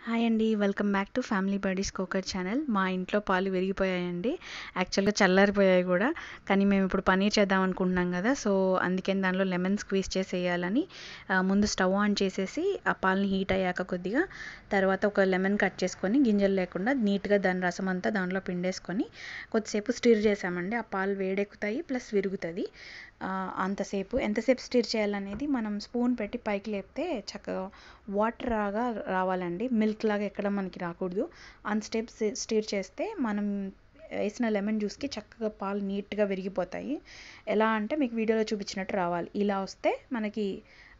Hi అండి. Welcome back to family buddies cooker channel. మా ఇంట్లో పాలు విరిగిపోయాయండి. యాక్చువల్‌గా చల్లారిపోయాయి గూడా. కానీ మేము ఇప్పుడు పనీర్ చేద్దాం అనుకుంటున్నాం గదా! సో, అందుకని దానిలో లెమన్ స్క్వీజ్ చేసేయాలని ముందు స్టవ్ ఆన్ చేసేసి ఆ పాలని హీట్ అయ్యాక కొద్దిగా తర్వాత ఒక లెమన్ కట్ చేసుకొని గింజలు లేకుండా నీట్‌గా దాని రసం అంతా దాంట్లో పిండేసుకొని కొద్దిసేపు స్టిర్ చేసామండి. ఆ పాలు వేడెక్కుతాయి ప్లస్ విరుగుతది. అంతసేపు ఎంతసేపు స్టిర్ చేయాలనేది మనం స్పూన్ పెట్టి పైకి లేపితే చక్కగా వాటర్ లాగా రావాలండి. మిల్క్ లాగా ఎక్కడ మనకి రాకూడదు. అంత స్టెప్ స్టిర్ చేస్తే మనం వేసిన లెమన్ జ్యూస్కి చక్కగా పాలు నీట్గా విరిగిపోతాయి. ఎలా అంటే మీకు వీడియోలో చూపించినట్టు రావాలి. ఇలా వస్తే మనకి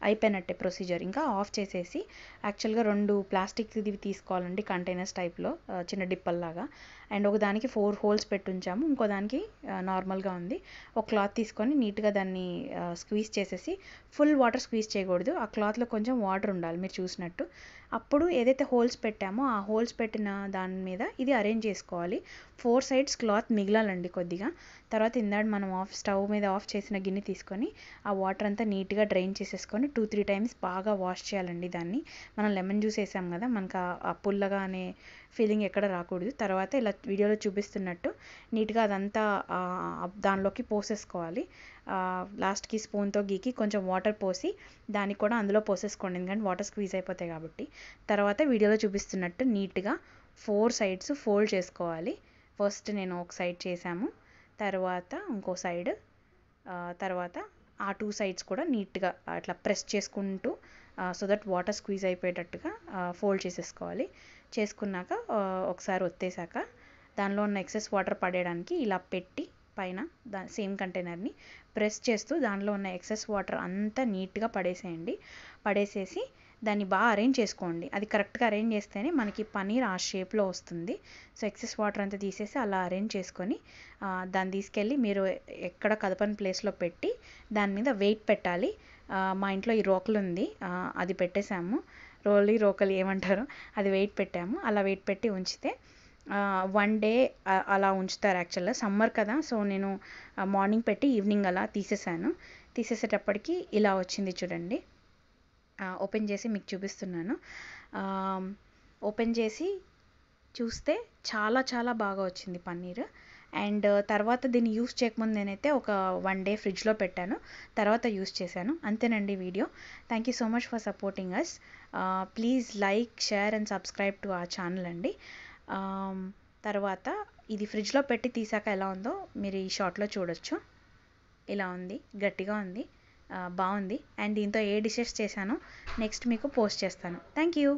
అయిపోయినట్టే ప్రొసీజర్. ఇంకా ఆఫ్ చేసేసి యాక్చువల్గా 2 ప్లాస్టిక్‌వి తీసుకోవాలండి కంటైనర్స్ టైప్‌లో చిన్న డిప్పల్లాగా. అండ్ ఒక దానికి 4 హోల్స్ పెట్టి ఉంచాము. ఇంకో దానికి నార్మల్గా ఉంది. ఒక క్లాత్ తీసుకొని నీట్గా దాన్ని స్క్వీజ్ చేసేసి ఫుల్ వాటర్ స్క్వీజ్ చేయకూడదు. ఆ క్లాత్లో కొంచెం వాటర్ ఉండాలి మీరు చూసినట్టు. అప్పుడు ఏదైతే హోల్స్ పెట్టామో ఆ హోల్స్ పెట్టిన దాని మీద ఇది అరేంజ్ చేసుకోవాలి. 4 సైడ్స్ క్లాత్ మిగలాలండి కొద్దిగా. తర్వాత ఇందాక మనం స్టవ్ మీద ఆఫ్ చేసిన గిన్నె తీసుకొని ఆ వాటర్ అంతా నీట్గా డ్రైన్ చేసేసుకొని 2-3 టైమ్స్ బాగా వాష్ చేయాలండి దాన్ని. మనం లెమన్ జ్యూస్ వేసాం కదా, మనకు ఆ పుల్లగా అనే ఫీలింగ్ ఎక్కడ రాకూడదు. తర్వాత ఇలా వీడియోలో చూపిస్తున్నట్టు నీట్గా అదంతా దానిలోకి పోసేసుకోవాలి. లాస్ట్కి స్పూన్తో గీకి కొంచెం వాటర్ పోసి దాన్ని కూడా అందులో పోసేసుకోండి, ఎందుకంటే వాటర్ స్క్వీజ్ అయిపోతాయి కాబట్టి. తర్వాత వీడియోలో చూపిస్తున్నట్టు నీట్గా 4 సైడ్స్ ఫోల్డ్ చేసుకోవాలి. ఫస్ట్ నేను ఒక సైడ్ చేశాము, తర్వాత ఇంకో సైడ్, తర్వాత ఆ 2 సైడ్స్ కూడా నీట్గా అట్లా ప్రెస్ చేసుకుంటూ సో దట్ వాటర్ స్క్వీజ్ అయిపోయేటట్టుగా ఫోల్డ్ చేసేసుకోవాలి. చేసుకున్నాక ఒకసారి ఒత్తేసాక దానిలో ఉన్న ఎక్సెస్ వాటర్ పడేయడానికి ఇలా పెట్టి పైన సేమ్ కంటైనర్ని ప్రెస్ చేస్తూ దానిలో ఉన్న ఎక్సెస్ వాటర్ అంతా నీట్గా పడేసేయండి. పడేసేసి దాన్ని బాగా అరేంజ్ చేసుకోండి. అది కరెక్ట్గా అరేంజ్ చేస్తేనే మనకి పనీర్ ఆ షేప్లో వస్తుంది. సో ఎక్సెస్ వాటర్ అంతా తీసేసి అలా అరేంజ్ చేసుకొని దాన్ని తీసుకెళ్ళి మీరు ఎక్కడ కదపని ప్లేస్లో పెట్టి దాని మీద వెయిట్ పెట్టాలి. మా ఇంట్లో ఈ రోకలు ఉంది, అది పెట్టేశాము. రోకలి ఏమంటారో అది వెయిట్ పెట్టాము. అలా వెయిట్ పెట్టి ఉంచితే 1 డే అలా ఉంచుతారు. యాక్చువల్గా సమ్మర్ కదా, సో నేను మార్నింగ్ పెట్టి ఈవినింగ్ అలా తీసేసాను. తీసేసేటప్పటికి ఇలా వచ్చింది చూడండి. ఓపెన్ చేసి మీకు చూపిస్తున్నాను. ఓపెన్ చేసి చూస్తే చాలా చాలా బాగా వచ్చింది పన్నీర్. అండ్ తర్వాత దీన్ని యూస్ చేయకముందు నేనైతే ఒక 1 డే ఫ్రిడ్జ్లో పెట్టాను, తర్వాత యూస్ చేశాను. అంతేనండి వీడియో. Thank you so much for supporting us. Please like, share and subscribe to our channel అండి. తర్వాత ఇది ఫ్రిడ్జ్లో పెట్టి తీసాక ఎలా ఉందో మీరు ఈ షార్ట్లో చూడొచ్చు. ఇలా ఉంది, గట్టిగా ఉంది, బాగుంది. అండ్ దీంతో ఏ డిషెస్ చేశానో నెక్స్ట్ మీకు పోస్ట్ చేస్తాను. Thank you.